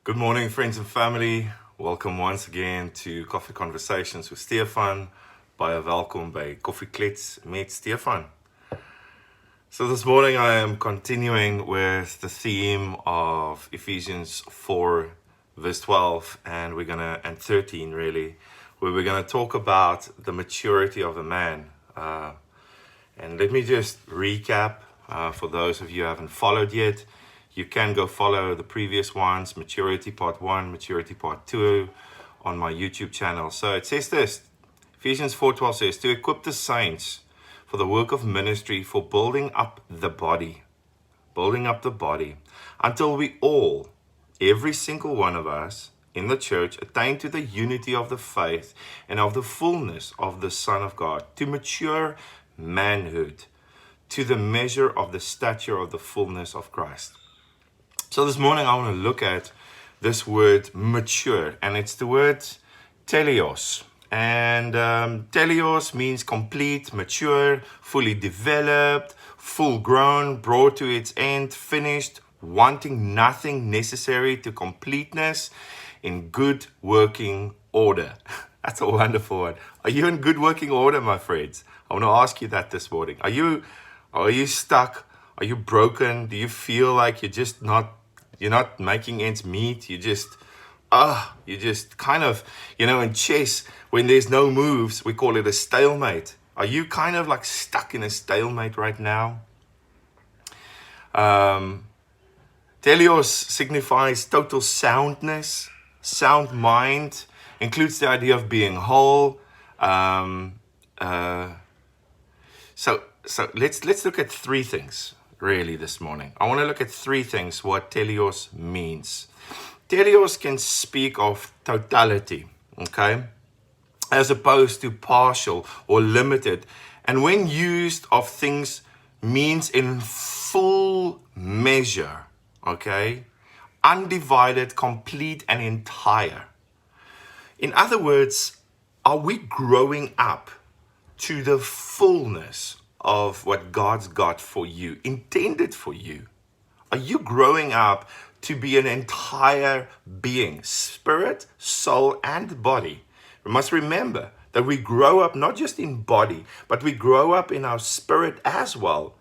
Good morning, friends and family. Welcome once again to Coffee Conversations with Stephan. Baie welkom by Koffie Klets met Stephan. So this morning I am continuing with the theme of Ephesians 4 verse 12 and 13 really, where we're going to talk about the maturity of a man. And let me just recap for those of you who haven't followed yet. You can go follow the previous ones, Maturity Part 1, Maturity Part 2 on my YouTube channel. So it says this, Ephesians 4:12 says, to equip the saints for the work of ministry, for building up the body, until we all, every single one of us in the church, attain to the unity of the faith and of the fullness of the Son of God, to mature manhood, to the measure of the stature of the fullness of Christ. So this morning I want to look at this word mature, and it's the word Teleios. And Teleios means complete, mature, fully developed, full grown, brought to its end, finished, wanting nothing necessary to completeness, in good working order. That's a wonderful one. Are you in good working order, my friends? I want to ask you that this morning. Are you stuck? Are you broken? Do you feel like you're not making ends meet? You just kind of, in chess, when there's no moves, we call it a stalemate. Are you kind of like stuck in a stalemate right now? Teleios signifies total soundness, sound mind, includes the idea of being whole. So let's look at three things really this morning. I want to look at three things what Teleios means. Teleios can speak of totality, okay, as opposed to partial or limited. And when used of things, means in full measure, okay, undivided, complete, and entire. In other words, are we growing up to the fullness of what God's got for you, intended for you? Are you growing up to be an entire being, spirit, soul, and body? We must remember that we grow up not just in body, but we grow up in our spirit as well.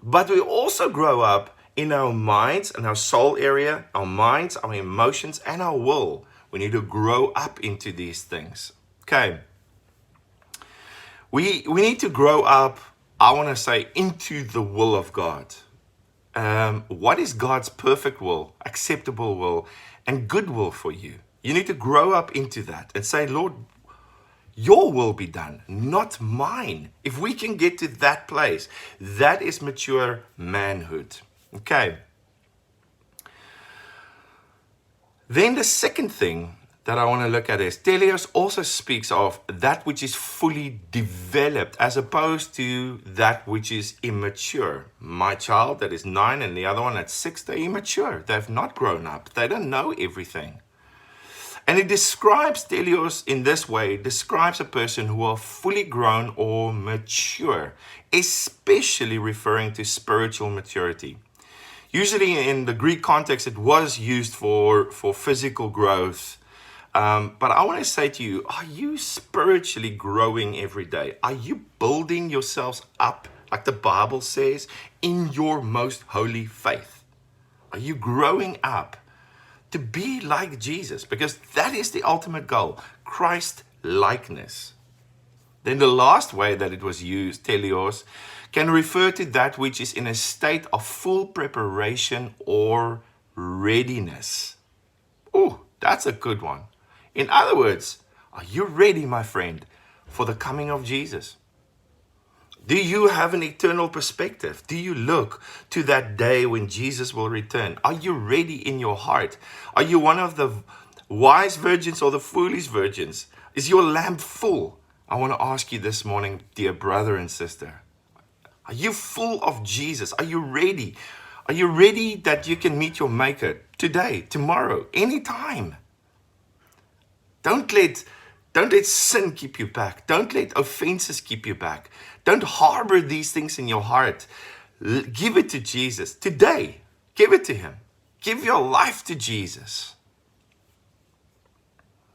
But we also grow up in our minds and our soul area, our minds, our emotions, and our will. We need to grow up into these things. Okay. We need to grow up, I want to say, into the will of God. What is God's perfect will, acceptable will, and good will for you? You need to grow up into that and say, Lord, your will be done, not mine. If we can get to that place, that is mature manhood. Okay. Then the second thing that I want to look at is Teleios also speaks of that which is fully developed as opposed to that which is immature. My child that is 9 and the other one at 6, they're immature. They've not grown up. They don't know everything. And it describes Teleios in this way. It describes a person who are fully grown or mature, especially referring to spiritual maturity. Usually in the Greek context, it was used for physical growth. But I want to say to you, are you spiritually growing every day? Are you building yourselves up, like the Bible says, in your most holy faith? Are you growing up to be like Jesus? Because that is the ultimate goal, Christ likeness. Then the last way that it was used, Teleios, can refer to that which is in a state of full preparation or readiness. Oh, that's a good one. In other words, are you ready, my friend, for the coming of Jesus? Do you have an eternal perspective? Do you look to that day when Jesus will return? Are you ready in your heart? Are you one of the wise virgins or the foolish virgins? Is your lamp full? I want to ask you this morning, dear brother and sister, are you full of Jesus? Are you ready? Are you ready that you can meet your Maker today, tomorrow, anytime? Don't let sin keep you back. Don't let offenses keep you back. Don't harbor these things in your heart. Give it to Jesus today. Give it to him. Give your life to Jesus.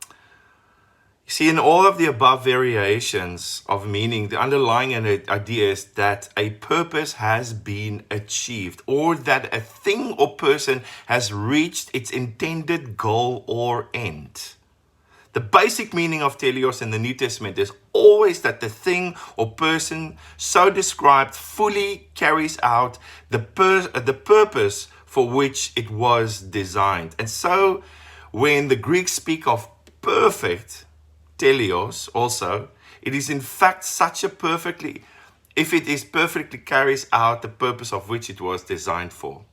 You see, in all of the above variations of meaning, the underlying idea is that a purpose has been achieved, or that a thing or person has reached its intended goal or end. The basic meaning of Teleios in the New Testament is always that the thing or person so described fully carries out the purpose for which it was designed. And so when the Greeks speak of perfect Teleios also, it is in fact if it is perfectly carries out the purpose of which it was designed for.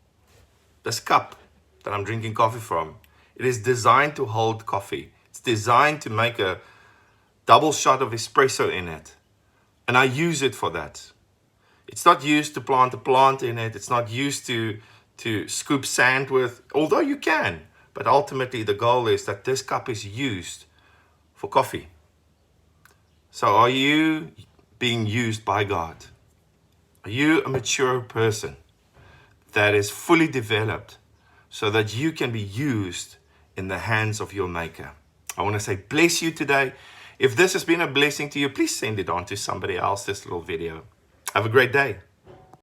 This cup that I'm drinking coffee from, it is designed to hold coffee. It's designed to make a double shot of espresso in it. And I use it for that. It's not used to plant a plant in it. It's not used to scoop sand with, although you can. But ultimately the goal is that this cup is used for coffee. So are you being used by God? Are you a mature person that is fully developed so that you can be used in the hands of your Maker? I want to say bless you today. If this has been a blessing to you, please send it on to somebody else, this little video. Have a great day.